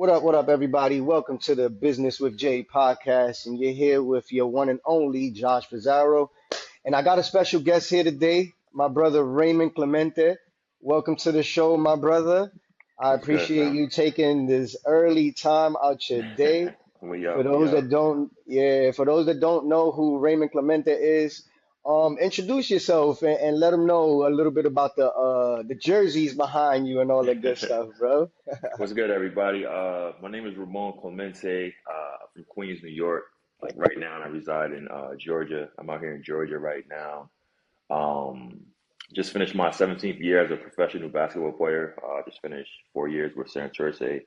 What up, everybody? Welcome to the Business with Jay podcast, and you're here with your one and only Josh Pizarro. And I got a special guest here today, my brother Raymond Clemente. Welcome to the show, my brother. I What's good, appreciate fam? you taking this early time out your day. We For up, we those up. that don't, yeah, for those that don't know who Raymond Clemente is, introduce yourself and let them know a little bit about the jerseys behind you and all that good stuff, bro. What's good, everybody? My name is Ramon Clemente, from Queens, New York. Like right now, I reside in Georgia. I'm out here in Georgia right now. Um, just finished my 17th year as a professional basketball player. Just finished 4 years with San Turce in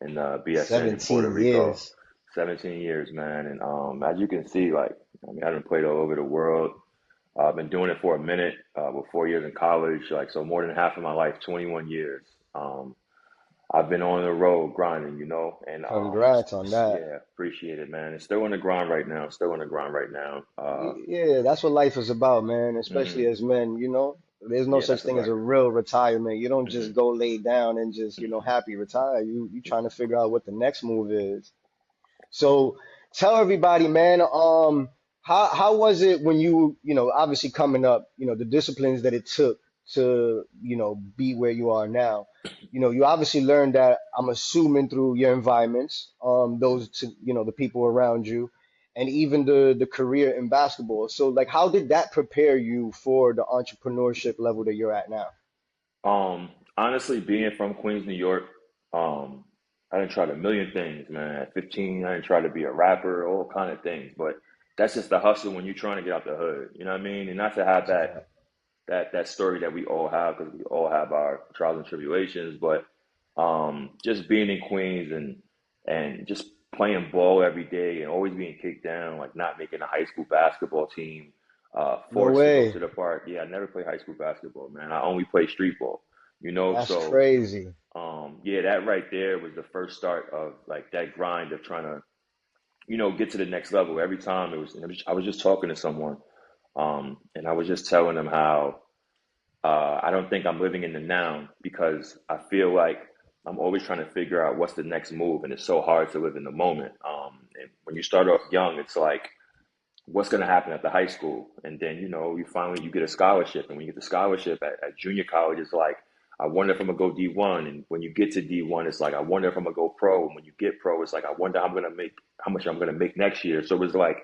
BSN in Puerto 17 Rico. years. 17 years, man. And as you can see, like, I mean, I've been played all over the world. I've been doing it for a minute, with 4 years in college, like so more than half of my life, 21 years. Um, I've been on the road grinding, and Congrats on that. yeah, appreciate it, man. It's still on the grind right now. Still on the grind right now. Yeah, that's what life is about, man, especially Mhm. as men, There's no Yeah, such that's a thing as a fact. real retirement. You don't Hmm. just go lay down and just, happy retire. You trying to figure out what the next move is. So tell everybody, man, how was it when obviously coming up, the disciplines that it took to, be where you are now. You obviously learned that, I'm assuming, through your environments, those to, the people around you, and even the career in basketball. So like how did that prepare you for the entrepreneurship level that you're at now? Honestly, being from Queens, New York, um, I didn't try a million things, man. At 15, I didn't try to be a rapper, all kind of things. But that's just the hustle when you're trying to get out the hood. You know what I mean? And not to have That's a that fact. that story that we all have because we all have our trials and tribulations. But just being in Queens and just playing ball every day and always being kicked down, like not making a high school basketball team, No forced to go to way. the park. Yeah, I never played high school basketball, man. I only played street ball, That's So crazy. yeah, that right there was the first start of like that grind of trying to, get to the next level. Every time I was just talking to someone, and I was just telling them how I don't think I'm living in the now because I feel like I'm always trying to figure out what's the next move, and it's so hard to live in the moment. And when you start off young, it's like what's going to happen at the high school, and then you get a scholarship, and when you get the scholarship at junior college, it's like I wonder if I'm gonna go D1, and when you get to D1, it's like I wonder if I'm gonna go pro, and when you get pro, it's like I wonder how much I'm gonna make next year. So it's like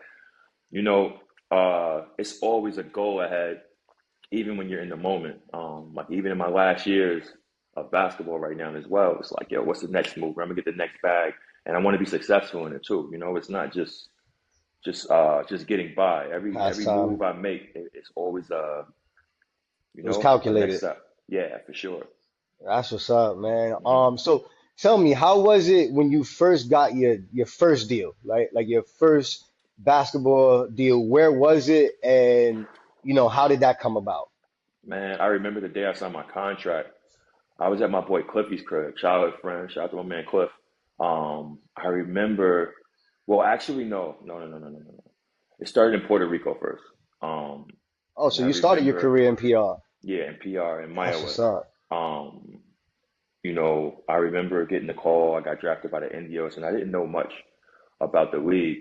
you know, it's always a goal ahead even when you're in the moment. Like even in my last years of basketball right now as well, it's like, yo, what's the next move? I'm gonna get the next bag, and I want to be successful in it too. It's not just getting by. Every Pastime. move I make, it's always It was a next calculated. step. Yeah, for sure. That's what's up, man. Hmm. So tell me, how was it when you first got your first deal, right? Like your first basketball deal. Where was it, and how did that come about? Man, I remember the day I signed my contract. I was at my boy Cliffy's crib, childhood friend. Shout out to my man Cliff. I remember. Well, actually, no, no, no, no, no, no, no, no. It started in Puerto Rico first. Um, Oh, and so I you started your remember, career in PR. yeah, in PR in That's Iowa. what's up. Um, I remember getting the call. I got drafted by the Indios, and I didn't know much about the league.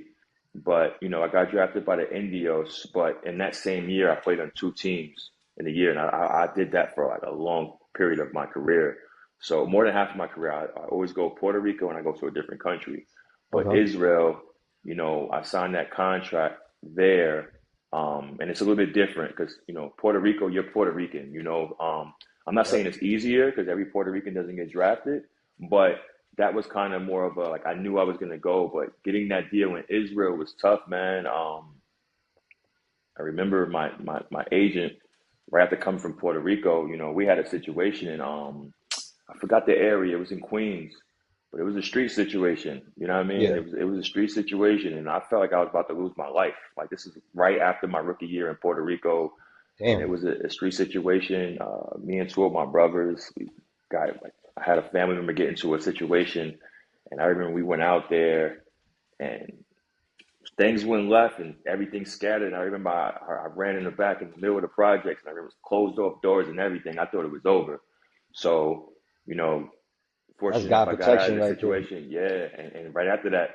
But, I got drafted by the Indios. But in that same year, I played on two teams in a year, and I did that for like a long period of my career. So more than half of my career, I always go Puerto Rico and I go to a different country. But Okay. Israel, I signed that contract there, and it's a little bit different because Puerto Rico, you're Puerto Rican. I'm not saying Yep. it's easier because every Puerto Rican doesn't get drafted, but that was kind of more of a like I knew I was gonna go, but getting that deal in Israel was tough, man. I remember my agent right after coming from Puerto Rico. We had a situation in I forgot the area. It was in Queens, but it was a street situation. You know what I mean? Yeah. It was a street situation, and I felt like I was about to lose my life. Like this is right after my rookie year in Puerto Rico, and it Damn. was a street situation. Me and two of my brothers, we got like I had a family member get into a situation, and I remember we went out there and things went left and everything scattered. And I remember I ran in the back in the middle of the projects, and I remember it was closed off doors and everything. I thought it was over. So, you know, That's Fortunate enough, God I got out of protection the right there. situation. Yeah, and right after that,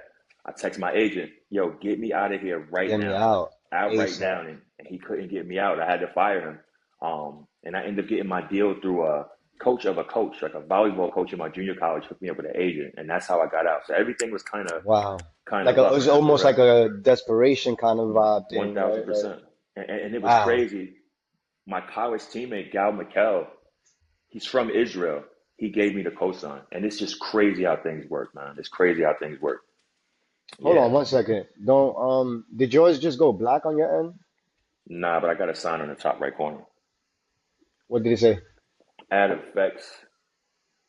I text my agent, "Yo, get me out of here right Get me now, like out out right ASAP. now." And he couldn't get me out. I had to fire him. And I ended up getting my deal through a coach of a coach, like a volleyball coach in my junior college, hooked me up with an agent, and that's how I got out. So everything was Wow. kind Like of a, luck, it's man, for almost real. like a desperation kind of vibe One thing, right? thousand Like, percent. And it was wow. crazy. My college teammate Gal McKell, he's from Israel. He gave me the cosign, and it's just crazy how things work, man. It's crazy how things work. Hold Yeah. on 1 second. Don't did yours just go black on your end? Nah, but I got a sign on the top right corner. What did it say? Add effects,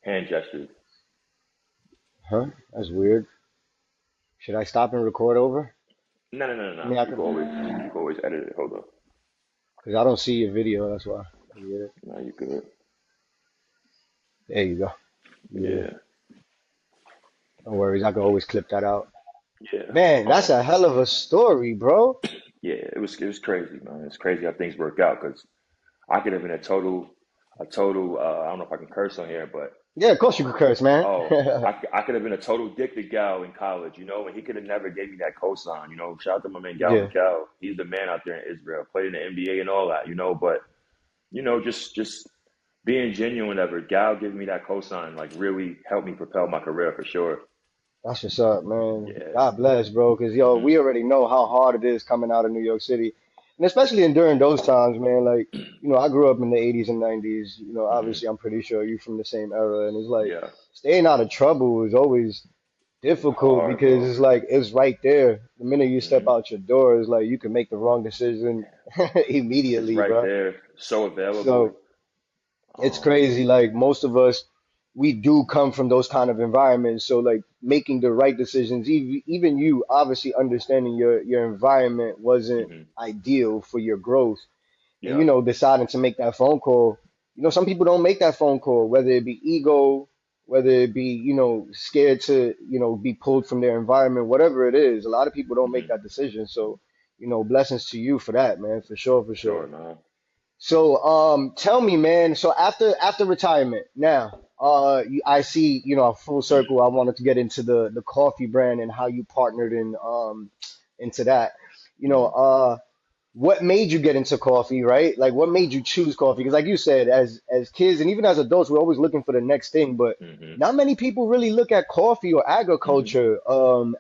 hand gestures. Huh? That's weird. Should I stop and record over? No, no, no, no, I no. mean, I could, You can always edit it. Hold up. because I don't see your video. That's why. Yeah. No, you good. There you go. Yeah. Yeah, No worries. I can always clip that out. yeah. Man, that's a hell of a story, bro. Yeah. It was crazy, man. It's crazy how things work out because I could have been a total. I don't know if I can curse on here, but Yeah, of course you could curse, man. I could have been a total dick to Gal in college, and he could have never gave me that cosign. Shout out to my man Gal Yeah, McCall. He's the man out there in Israel, played in the NBA and all that. But just being genuine ever, Gal giving me that cosign like really helped me propel my career for sure. that's what's up, man. Yeah. God bless, bro. Because yo, Hmm. we already know how hard it is coming out of New York City, and especially during those times, man. Like, I grew up in the '80s and '90s. Hmm. Obviously, I'm pretty sure you from the same era, and it's like Yeah. staying out of trouble is always difficult Hard, because bro. it's like it's right there. The minute you step Hmm. out your door, it's like you can make the wrong decision It's immediately, right bro. there, so available. So it's Um. crazy. Like most of us, we do come from those kind of environments. So like making the right decisions, even you obviously understanding your environment wasn't Hmm. ideal for your growth, and Yeah. deciding to make that phone call. Some people don't make that phone call, whether it be ego, whether it be scared to be pulled from their environment, whatever it is. A lot of people don't make Hmm. that decision. So blessings to you for that, man, for sure, for Sure, sure. man. So, tell me, man. So after retirement, now, I see, a full circle. I wanted to get into the coffee brand and how you partnered into that. You know, Hmm. uh, what made you get into coffee, right? Like, what made you choose coffee? Because, like you said, as kids and even as adults, we're always looking for the next thing. But Hmm. not many people really look at coffee or Hmm. agriculture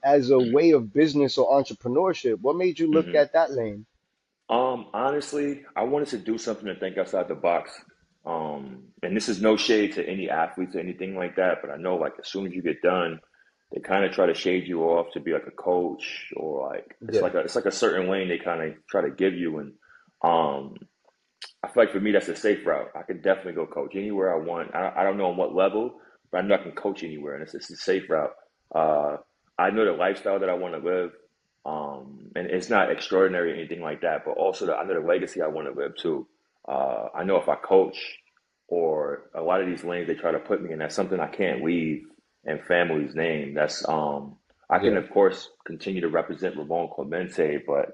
as a way of business or entrepreneurship. What made you look Hmm. at that lane? Honestly, I wanted to do something to think outside the box. And this is no shade to any athletes or anything like that, but I know like as soon as you get done, they kind of try to shade you off to be like a coach or like Yeah, it's like a certain lane they kind of try to give you. And um, I feel like for me that's a safe route. I could definitely go coach anywhere I want. I don't know on what level, but I know I can coach anywhere, and it's a safe route. Uh, I know the lifestyle that I want to live, and it's not extraordinary or anything like that. But also, I know the legacy I want to live too. I know if I coach or a lot of these lanes they try to put me in, that's something I can't leave in family's name. I can yeah. of course continue to represent Ramon Clemente, but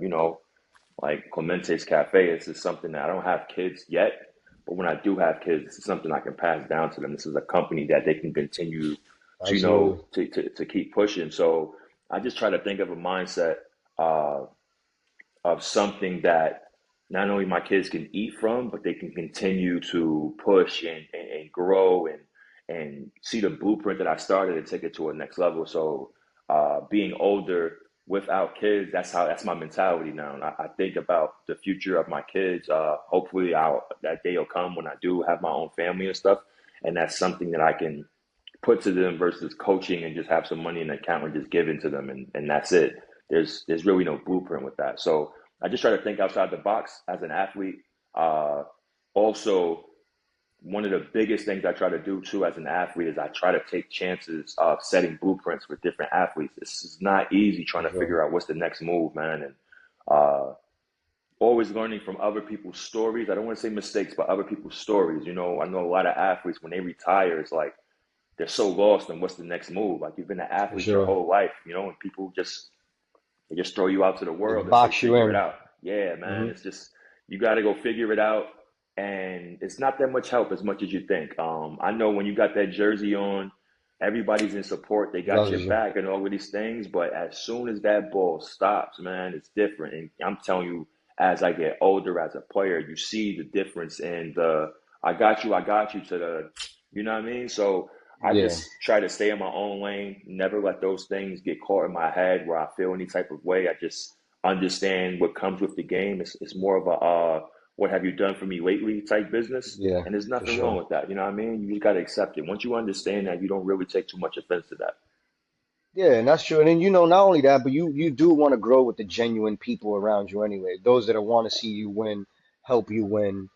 like Clemente's Cafe. This is something that I don't have kids yet, but when I do have kids, this is something I can pass down to them. This is a company that they can continue to, Absolutely. to keep pushing. So I just try to think of a mindset uh, of something that not only my kids can eat from, but they can continue to push and grow and see the blueprint that I started and take it to a next level. So being older without kids, that's my mentality now. And I think about the future of my kids. Hopefully, that day will come when I do have my own family and stuff, and that's something that I can put to them versus coaching and just have some money in the account and just give it to them and that's it. There's really no blueprint with that. So I just try to think outside the box as an athlete. Uh, Also, one of the biggest things I try to do too as an athlete is I try to take chances of setting blueprints for different athletes. This is not easy trying For to sure. figure out what's the next move, man. And uh, always learning from other people's stories. I don't want to say mistakes, but other people's stories. I know a lot of athletes when they retire, it's like they're so lost on what's the next move. Like you've been an For athlete your sure. whole life, and people just throw you out to the world Just and say box you figure it in. out. Yeah, man, Hmm. it's just you got to go figure it out, and it's not that much help as much as you think. I know when you got that jersey on, everybody's in support, they got your Loves you. back and all of these things. But as soon as that ball stops, man, it's different. And I'm telling you, as I get older as a player, you see the difference in the I got you to the, you know what I mean? So I Yeah, just try to stay in my own lane, never let those things get caught in my head where I feel any type of way. I just understand what comes with the game. It's more of a what have you done for me lately type business. yeah, And there's for nothing wrong sure. with that. You know what I mean? You just got to accept it. Once you understand that, you don't really take too much offense to that. Yeah, and that's true. And then not only that, but you do want to grow with the genuine people around you anyway. Those that want to see you win, help you win,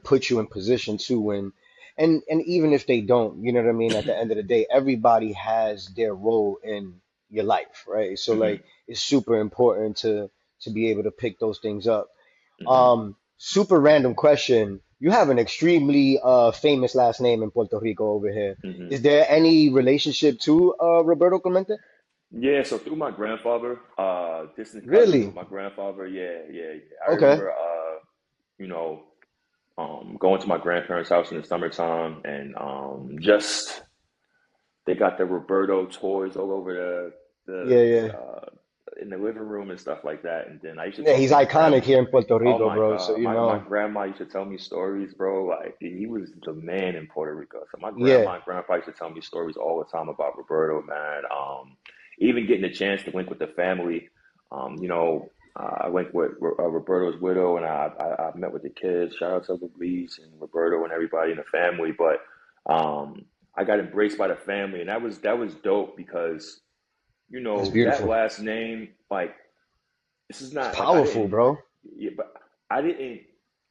put you in position to win. And even if they don't, you know what I mean, at the end of the day, everybody has their role in your life, right? So like Hmm. it's super important to be able to pick those things up. Hmm. Super random question. You have an extremely famous last name in Puerto Rico over here. Hmm. Is there any relationship to Roberto Clemente? Yeah, so through my grandfather, distant cousin with Really? my grandfather, yeah. I Okay. remember, you know, going to my grandparents' house in the summertime, and just they got the Roberto toys all over Yeah, yeah. in the living room and stuff like that. And then I used to Yeah, talk he's to my iconic grandma. here in Puerto Oh Rico, my bro. So God, my grandma used to tell me stories, bro. Like he was the man in Puerto Rico. So my yeah, grandma and grandpa used to tell me stories all the time about Roberto, man. Even getting a chance to link with the family. I linked with Roberto's widow, and I met with the kids. Shout out to Luis and Roberto and everybody in the family. But I got embraced by the family, and that was dope because that's that beautiful. last name, like this is It's not like powerful, bro. yeah, but I didn't,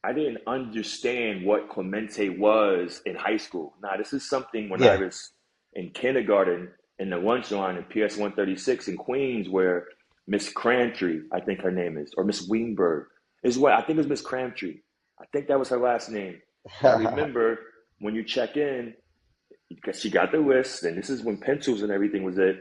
I didn't understand what Clemente was in high school. Now, this is something when I Yeah. was in kindergarten in the lunch line in PS 136 in Queens, where Miss Crabtree, I think her name is, or Miss Wingberg, is what I think it was Miss Crabtree. I think that was her last name. And I remember when you check in, because she got the list, and this is when pencils and everything was it.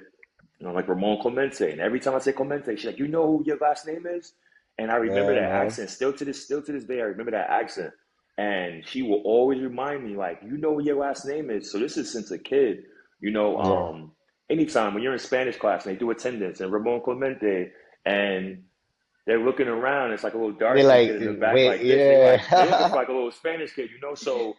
Like Ramon Clemente. And every time I say Clemente, she's like, you know who your last name is? And I remember Yeah, that man. accent. Still to this day, I remember that accent. And she will always remind me, like, you know what your last name is. So this is since a kid, you know, Yeah. anytime when you're in Spanish class and they do attendance and Ramon Clemente and they're looking around. It's like a little They dark skinned like kid in the back wait, like this. They looking yeah. for like a little Spanish kid. So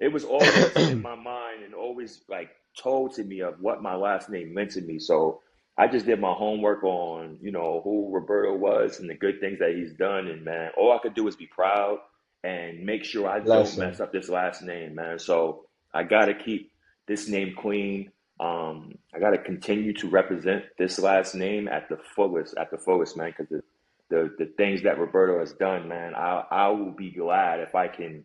it was always in my mind and always like told to me of what my last name meant to me. So I just did my homework on, who Roberto was and the good things that he's done. And man, all I could do is be proud and make sure I don't Blessing. mess up this last name, man. So I gotta keep this name clean. I gotta continue to represent this last name at the fullest, man, because the things that Roberto has done, man, I will be glad if I can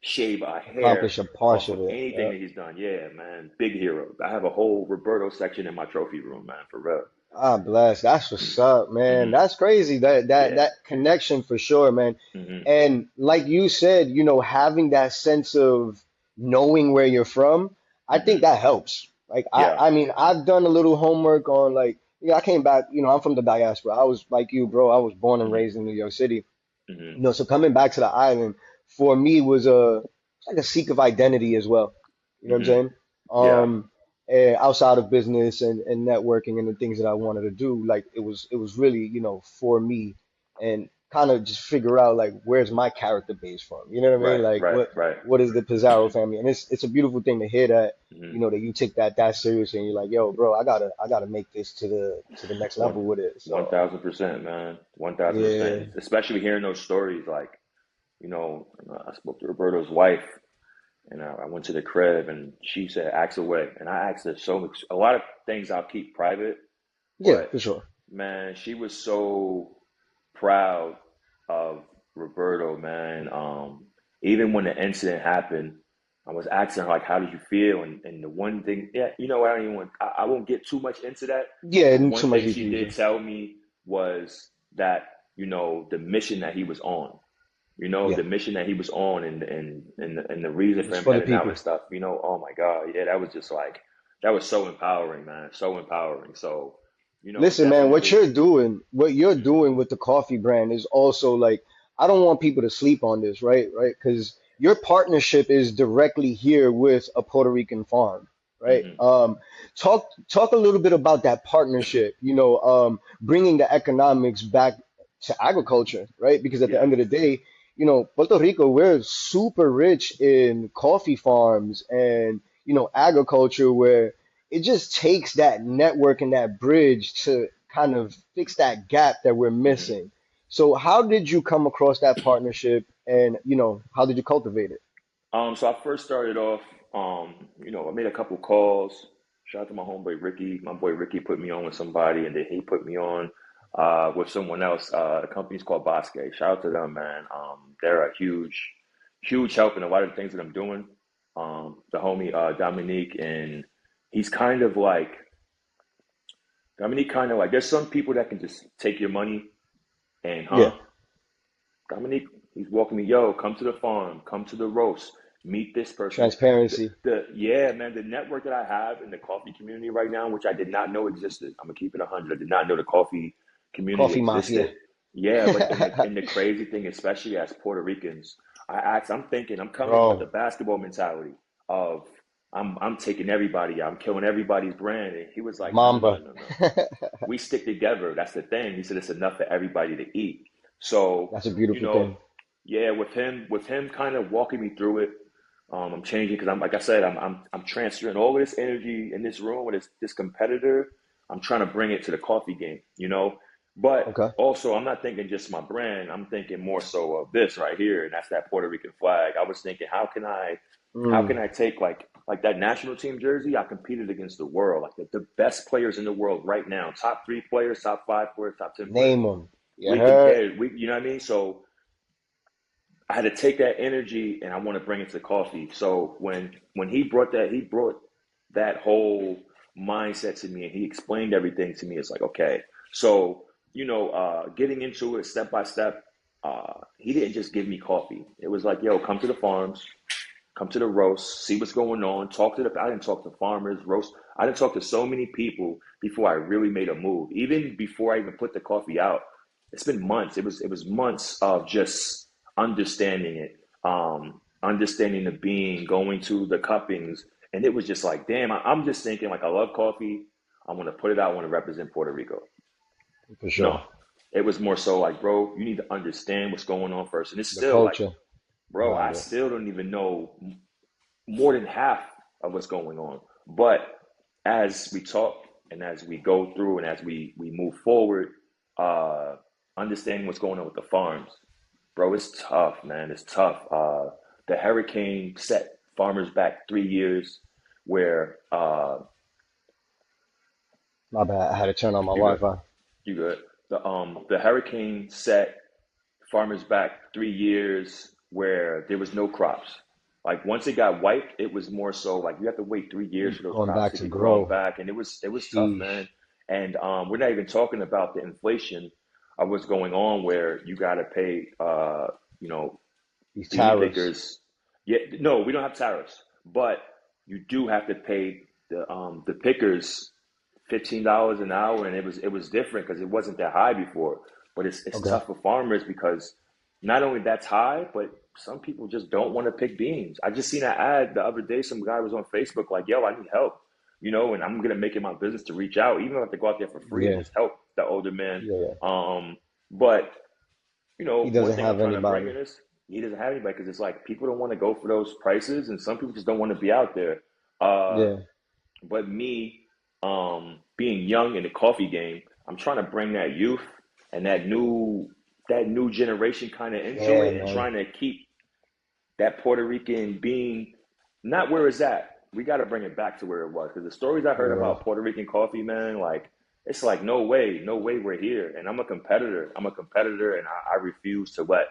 shave a hair Accomplish a part off of of it. anything Yep. that he's done. Yeah, man, big hero. I have a whole Roberto section in my trophy room, man, for real. Ah, bless. That's what's up, man. Hmm. That's crazy. That Yeah. connection for sure, man. Hmm. And like you said, having that sense of knowing where you're from, I think Hmm. that helps. Like Yeah. I mean, I've done a little homework on like, I came back, I'm from the diaspora. I was like you, bro. I was born and Hmm. raised in New York City. Hmm. So coming back to the island for me was like a seek of identity as well. You know what I'm Hmm. saying? Yeah. Outside of business and networking and the things that I wanted to do, like it was really, for me and kind of just figure out like where's my character base from. You know what I mean? Right. Like Right. what Right. what is the Pizarro family? And it's a beautiful thing to hear that, Hmm. that you take that seriously and you're like, yo, bro, I gotta make this to the next One level with it. one So thousand percent, man. 1,000%. yeah, Especially hearing those stories, like I spoke to Roberto's wife. And I went to the crib and she said, ask away. And I asked her so much, a lot of things I'll keep private, yeah, but for sure. man, she was so proud of Roberto, man. Even when the incident happened, I was asking her, like, how did you feel? And the one thing, yeah, I don't even I won't get too much into that. Yeah, But too one much thing deep she did fusion. tell me was that, the mission that he was on Yeah, the mission that he was on and the reason for it's him for the heading out people. and stuff, oh my God. Yeah, that was just like that was so empowering, man. So empowering. So, Listen, man, what definitely. you're doing, what you're Mhm. doing with the coffee brand is also like, I don't want people to sleep on this, right? Right? Because your partnership is directly here with a Puerto Rican farm. right? Hmm. Talk a little bit about that partnership, bringing the economics back to agriculture, right? Because at the Yeah. end of the day, Puerto Rico, we're super rich in coffee farms and, agriculture where it just takes that network and that bridge to kind of fix that gap that we're Hmm. missing. So how did you come across that partnership and, how did you cultivate it? So I first started off, I made a couple calls. Shout out to my homeboy Ricky. My boy Ricky put me on with somebody, and then he put me on with someone else. The company's called Bosque. Shout out to them, man. They're a huge, huge help in a lot of the things that I'm doing. The homie Dominique, and he's kind of like Dominique. Kind of like there's some people that can just take your money and, Yeah, Dominique, he's walking me, yo, come to the farm, come to the roast, meet this person. transparency, Yeah, man, the network that I have in the coffee community right now, which I did not know existed. I'm gonna keep it 100. I did not know the coffee community coffee mafia. existed. Yeah, but and the crazy thing, especially as Puerto Ricans, I'm thinking, I'm coming with the Bro, basketball mentality of I'm taking everybody, I'm killing everybody's brand. And he was like, no, no, no, Mamba. no, no. We stick together. That's the thing. He said it's enough for everybody to eat. So, That's a you beautiful know, thing. yeah, with him kind of walking me through it, I'm changing because I'm like I said, I'm transferring all of this energy in this room with this competitor. I'm trying to bring it to the coffee game. But Okay. also I'm not thinking just my brand. I'm thinking more so of this right here, and that's that Puerto Rican flag. I was thinking, how can I take like that national team jersey? I competed against the world, like the best players in the world right now, top 3 players, top 5 players, top 10 players. Name them. You We can, heard? yeah, you know what I mean? So I had to take that energy and I want to bring it to coffee. So when he brought that whole mindset to me and he explained everything to me. It's like, okay, so getting into it step by step. He didn't just give me coffee. It was like, yo, come to the farms, come to the roast, see what's going on. I didn't talk to farmers, roast. I didn't talk to so many people before I really made a move. Even before I even put the coffee out, it's been months. It was months of just understanding it, understanding the bean, going to the cuppings, and it was just like, damn. I'm just thinking like I love coffee. I want to put it out. I want to represent Puerto Rico. For No, sure. it was more so like, bro, you need to understand what's going on first. And it's The still like, culture bro, I behind it. still don't even know more than half of what's going on. But as we talk and as we go through and as we move forward, uh, understanding what's going on with the farms, bro, it's tough, man. It's tough. The hurricane set farmers back 3 years, where My bad. I had to turn on my you good, Wi-Fi. you good. The hurricane set farmers back 3 years where there was no crops. Like once it got wiped, it was more so like you have to wait 3 years for those Going crops back to to get grown grow. back, and it was tough, man. Sheesh. And we're not even talking about the inflation of what's going on, where you got to pay, you know, These bean tariffs. pickers. Yeah, no, we don't have tariffs, but you do have to pay the pickers $15 an hour, and it was different because it wasn't that high before. But it's Okay. tough for farmers because not only that's high, but some people just don't want to pick beans. I just seen an ad the other day. Some guy was on Facebook like, "Yo, I need help," and I'm gonna make it my business to reach out, even if I have to go out there for free and Yeah. just help the older man. Yeah. Yeah. But He one doesn't thing I'm have trying to bring anybody. in is he doesn't have anybody because it's like people don't want to go for those prices, and some people just don't want to be out there. Uh, Yeah. but me, being young in the coffee game, I'm trying to bring that youth and that new generation kind of into Yeah, it, and man. trying to keep that Puerto Rican being not where it's at. We got to bring it back to where it was because the stories I For heard real. about Puerto Rican coffee, man, like it's like no way, no way we're here. And I'm a competitor. I'm a competitor, and I refuse to let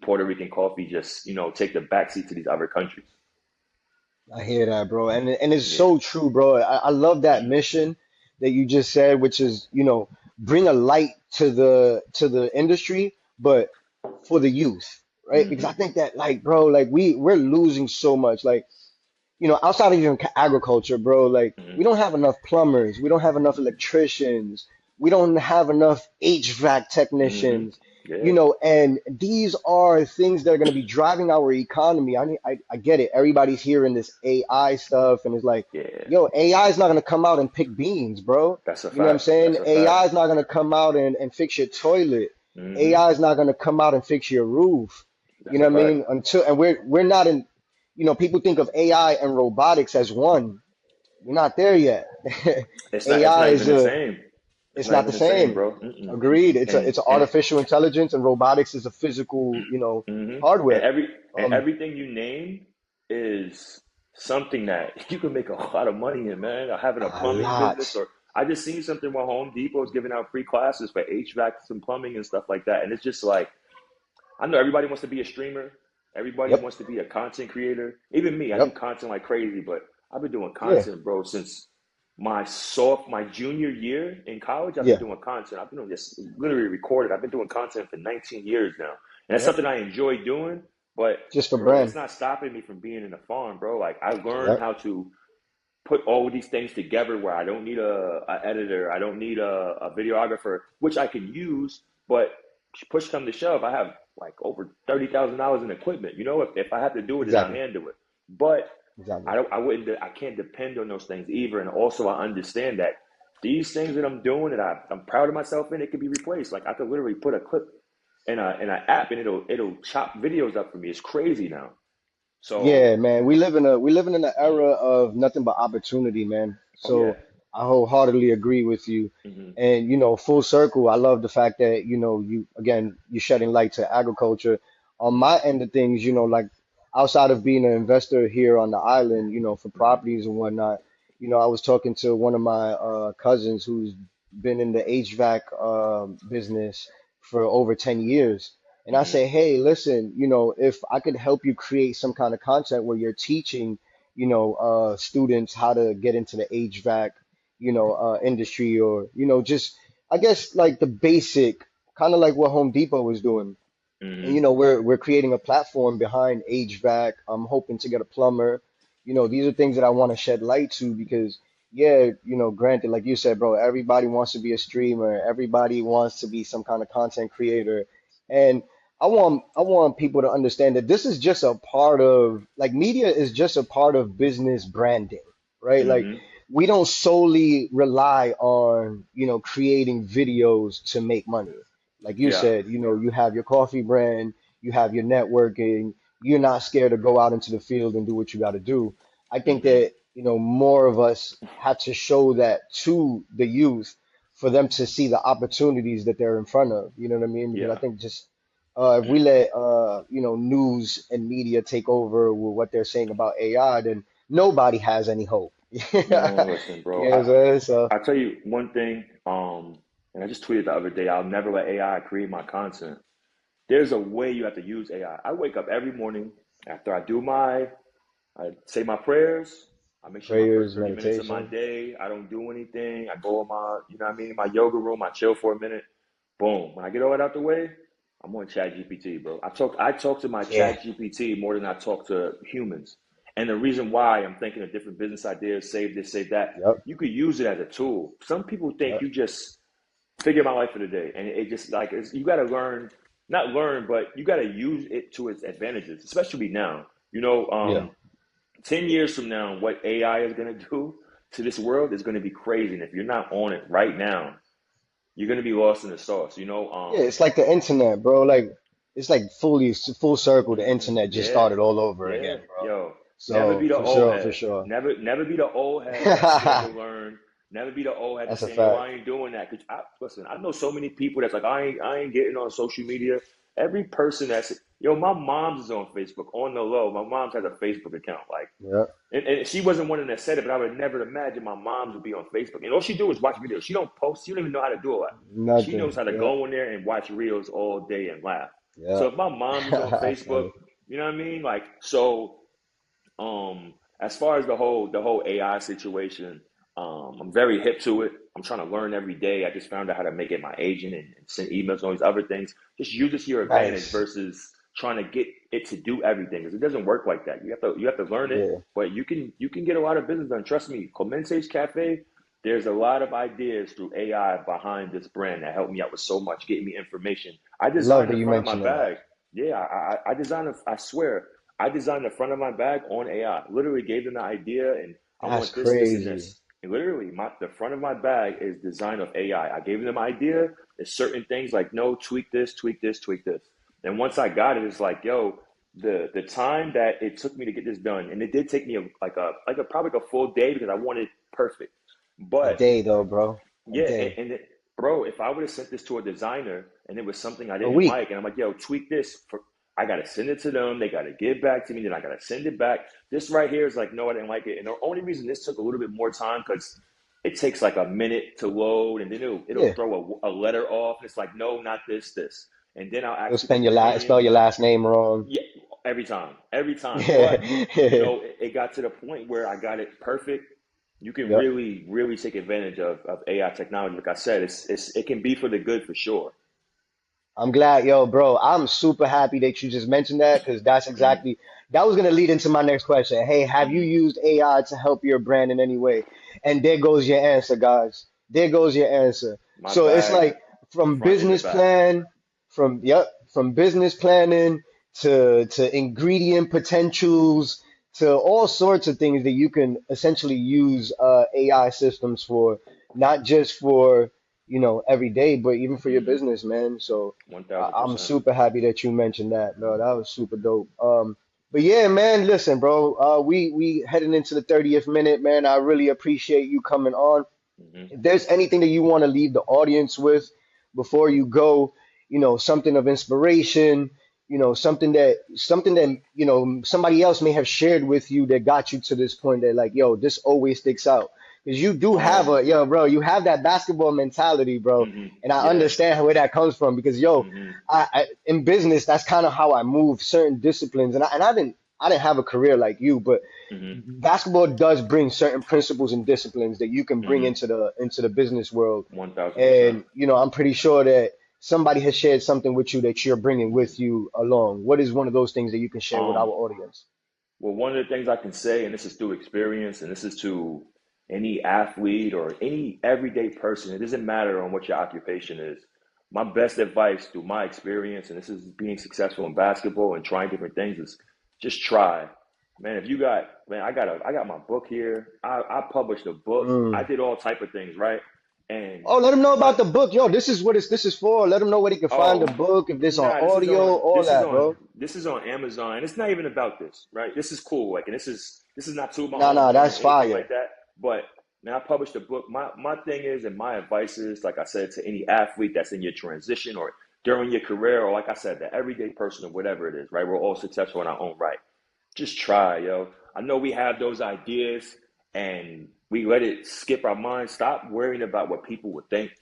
Puerto Rican coffee just take the backseat to these other countries. I hear that, bro. And it's Yeah. so true, bro. I love that mission that you just said, which is, bring a light to the industry, but for the youth, right? Because I Hmm. think that like, bro, like we're losing so much. Like, outside of even agriculture, bro, like Hmm. we don't have enough plumbers, we don't have enough electricians, we don't have enough HVAC Hmm. technicians. you Yeah, know, and these are things that are going to be driving our economy. I mean, I get it. Everybody's hearing this AI stuff, and it's like, yeah. yo, AI is not going to come out and pick beans, bro. That's a You know what I'm fact. saying? That's a fact. AI is not going to come out and fix your toilet. Hmm. AI is not going to come out and fix your roof. You That's know a what I fact. mean? Until, and we're not in, you know, people think of AI and robotics as one. We're not there yet. It's AI not is even the a, same. It's it's not not the even the same, same. bro. Mm-mm. Agreed. And It's and artificial intelligence, and robotics is a physical, you know, hmm and hardware. Um, everything you name is something that you can make a lot of money in, man. Or having a a plumbing lot. business, or I just seen something where Home Depot is giving out free classes for HVAC and plumbing and stuff like that. And it's just like, I know everybody wants to be a streamer. Everybody Yep. wants to be a content creator. Even me, I do Yep. content like crazy, but I've been doing Yeah. content, bro, since my junior year in college. I've been Yeah. doing content. I've been doing this literally recorded. I've been doing content for 19 years now, and that's Yep. something I enjoy doing. But Just for bro, it's brand. not stopping me from being in the farm, bro. Like I learned Yep. how to put all these things together where I don't need a editor, I don't need a videographer, which I can use, but push come to shove, I have like over $30,000 in equipment. You know, if I have to do it, then I'll Exactly. handle it. But Exactly. I can't depend on those things either. And also, I understand that these things that I'm doing that I'm proud of myself in, it can be replaced. Like I could literally put a clip in an app and it'll chop videos up for me. It's crazy now. So, Yeah, man. We live in an era of nothing but opportunity, man. oh yeah. So I wholeheartedly agree with you. Hmm. And you know, full circle, I love the fact that, you know, you again you're shedding light to agriculture. On my end of things, you know, like outside of being an investor here on the island, you know, for Hmm. properties and whatnot, you know, I was talking to one of my cousins who's been in the HVAC business for over 10 years. And I Hmm. say, hey, listen, you know, if I could help you create some kind of content where you're teaching, you know, students how to get into the HVAC, you know, industry, or, you know, just, I guess like the basic, kind of like what Home Depot was doing. And, you Hmm. know, we're creating a platform behind HVAC. I'm hoping to get a plumber. You know, these are things that I want to shed light to because, yeah, you know, granted, like you said, bro, everybody wants to be a streamer. Everybody wants to be some kind of content creator. And I want people to understand that this is just a part of, like, media is just a part of business branding, right? Like, Hmm. we don't solely rely on, you know, creating videos to make money. Like you Yeah. said, you know, you have your coffee brand, you have your networking, you're not scared to go out into the field and do what you got to do. I think Hmm. that, you know, more of us have to show that to the youth for them to see the opportunities that they're in front of. You know what I mean? Because I Yeah. think just if we let you know, news and media take over with what they're saying about AI, then nobody has any hope. Man, listen, You bro. know what I'm saying? So I tell you one thing, and I just tweeted the other day, I'll never let AI create my content. There's a way you have to use AI. I wake up every morning after I say my prayers. I make sure my first prayers, 30 minutes of my meditation. day, I don't do anything. I go in my, you know what I mean, my yoga room, I chill for a minute. Boom. When I get all that out the way, I'm on Chat GPT, bro. I talk to my Yeah. Chat GPT more than I talk to humans. And the reason why I'm thinking of different business ideas, save this, save that, Yep. you could use it as a tool. Some people think Yep. you just figure my life for the day. And it just like you got to learn, not learn, but you got to use it to its advantages, especially now. You know, Yeah. 10 years from now, what AI is going to do to this world is going to be crazy. And if you're not on it right now, you're going to be lost in the sauce. You know, Yeah, it's like the internet, bro. Like it's like full circle. The internet just yeah, started all over yeah, again, bro. yo, never So be the for old sure, for head. sure. Never be the old head that's scared to That's learn. Never be the old head that's a saying, "Yo, fact. I ain't doing that." Cause listen, I know so many people that's like, I ain't getting on social media. Every person that's, yo, my mom's is on Facebook on the low. My mom's has a Facebook account, like, Yeah. and she wasn't one that said it, but I would never imagine my mom would be on Facebook. And all she do is watch videos. She don't post. She don't even know how to do it. She knows Nothing. how to Yeah. go in there and watch reels all day and laugh. Yeah. So if my mom's is on That's Facebook, funny. you know what I mean? Like, so as far as the whole AI situation, I'm very hip to it. I'm trying to learn every day. I just found out how to make it my agent and send emails and all these other things. Just use it to your advantage Nice. versus trying to get it to do everything because it doesn't work like that. You have to learn it, Yeah. but you can get a lot of business done. Trust me, Clemente's Cafe. there's a lot of ideas through AI behind this brand that helped me out with so much, getting me information. I Love designed that the you front of my mentioning that. bag. Yeah, I designed, I swear, I designed the front of my bag on AI. Literally gave them the idea and I That's want this, this, and crazy. this. And literally, the front of my bag is designed of AI. I gave them the idea. There's certain things like, no, tweak this, tweak this, tweak this. And once I got it, it's like, yo, the time that it took me to get this done, and it did take me like a probably like a full day because I wanted perfect. A But day though, bro. A yeah, day. bro, if I would have sent this to a designer and it was something I A didn't week. like, and I'm like, yo, tweak this, I gotta send it to them. They gotta get back to me. Then I gotta send it back. This right here is like, no, I didn't like it. And the only reason this took a little bit more time because it takes like a minute to load, and then it'll Yeah. throw a letter off. It's like, no, not this, this. And then I'll You'll ask spend people's your spell opinion. your last name wrong. Yeah, every time. But Yeah. it got to the point where I got it perfect. You can Yep. really, really take advantage of AI technology. Like I said, it can be for the good for sure. I'm glad, yo, bro. I'm super happy that you just mentioned that because that's Hmm. exactly that was gonna lead into my next question. Hey, have you Hmm. used AI to help your brand in any way? And there goes your answer, guys. There goes your answer. My So it's bag, like from front and the business back. plan, from business planning to ingredient potentials to all sorts of things that you can essentially use AI systems for, not just for every day, but even for your Hmm. business, man. So One thousand I'm percent. super happy that you mentioned that, bro. That was super dope. But yeah, man, listen, bro. We heading into the 30th minute, man. I really appreciate you coming on. Hmm. If there's anything that you want to leave the audience with before you go, something of inspiration, something that somebody else may have shared with you that got you to this point that like, yo, this always sticks out. Because you do have Um. bro, you have that basketball mentality, bro. Hmm. And I Yeah. understand where that comes from because, yo, Hmm. in business, that's kind of how I move certain disciplines. And I didn't have a career like you, but Hmm. basketball does bring certain principles and disciplines that you can bring Hmm. into the business world. 1000%. And I'm pretty sure that somebody has shared something with you that you're bringing with you along. What is one of those things that you can share with our Um. audience? Well, one of the things I can say, and this is through experience, and this is to any athlete or any everyday person, it doesn't matter on what your occupation is. My best advice through my experience, and this is being successful in basketball and trying different things, is just try. Man, if you got, man, I got my book here. I published a book. I Mm. did all type of things, right? And Oh, let them know my about the book. Yo, this is what this is for. Let them know where they can find the Oh, book, if this on nah, audio, all that, bro. this is on Amazon. And it's not even about this, right? This is cool. Like, and this is not to my Nah, own nah, horn or that's anything fire. like that. But man, I published a book. My thing is, and my advice is, like I said, to any athlete that's in your transition or during your career, or like I said, the everyday person or whatever it is, right? We're all successful in our own right. Just try, yo. I know we have those ideas and we let it skip our mind. Stop worrying about what people would think.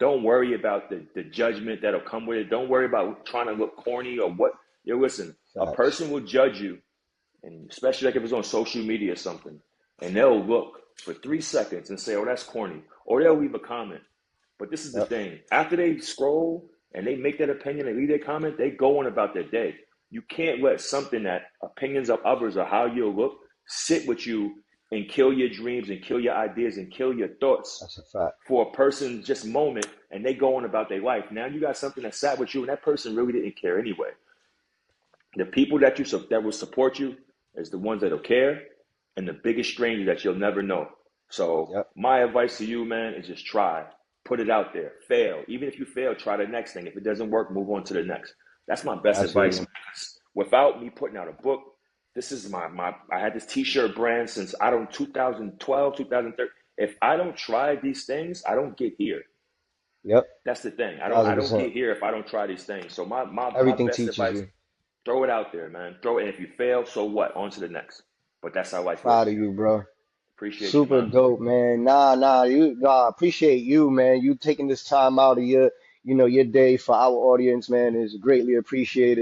Don't worry about the judgment that'll come with it. Don't worry about trying to look corny or what. Yo, listen, a Facts. person will judge you, and especially like if it's on social media or something, and they'll look for 3 seconds and say, "Oh, that's corny," or they'll leave a comment. But this is the Yep. thing: after they scroll and they make that opinion and leave their comment, they go on about their day. You can't let something that opinions of others or how you look sit with you and kill your dreams and kill your ideas and kill your thoughts That's a fact. for a person just moment and they go on about their life. Now you got something that sat with you and that person really didn't care anyway. The people that will support you is the ones that'll care and the biggest strangers that you'll never know. So Yep. my advice to you, man, is just try. Put it out there. Fail. Even if you fail, try the next thing. If it doesn't work, move on to the next. That's my best advice, Absolutely. man. Without me putting out a book, this is my I had this t-shirt brand since I don't 2012, 2013. If I don't try these things, I don't get here. Yep. That's the thing. I don't 1000%. get here if I don't try these things. So my Everything best teaches advice, you. throw it out there, man. Throw it. And if you fail, so what? On to the next. But that's how life Proud works. of you, bro. Appreciate you, Super man. dope, man. Nah, appreciate you, man. You taking this time out of your day for our audience, man, is greatly appreciated.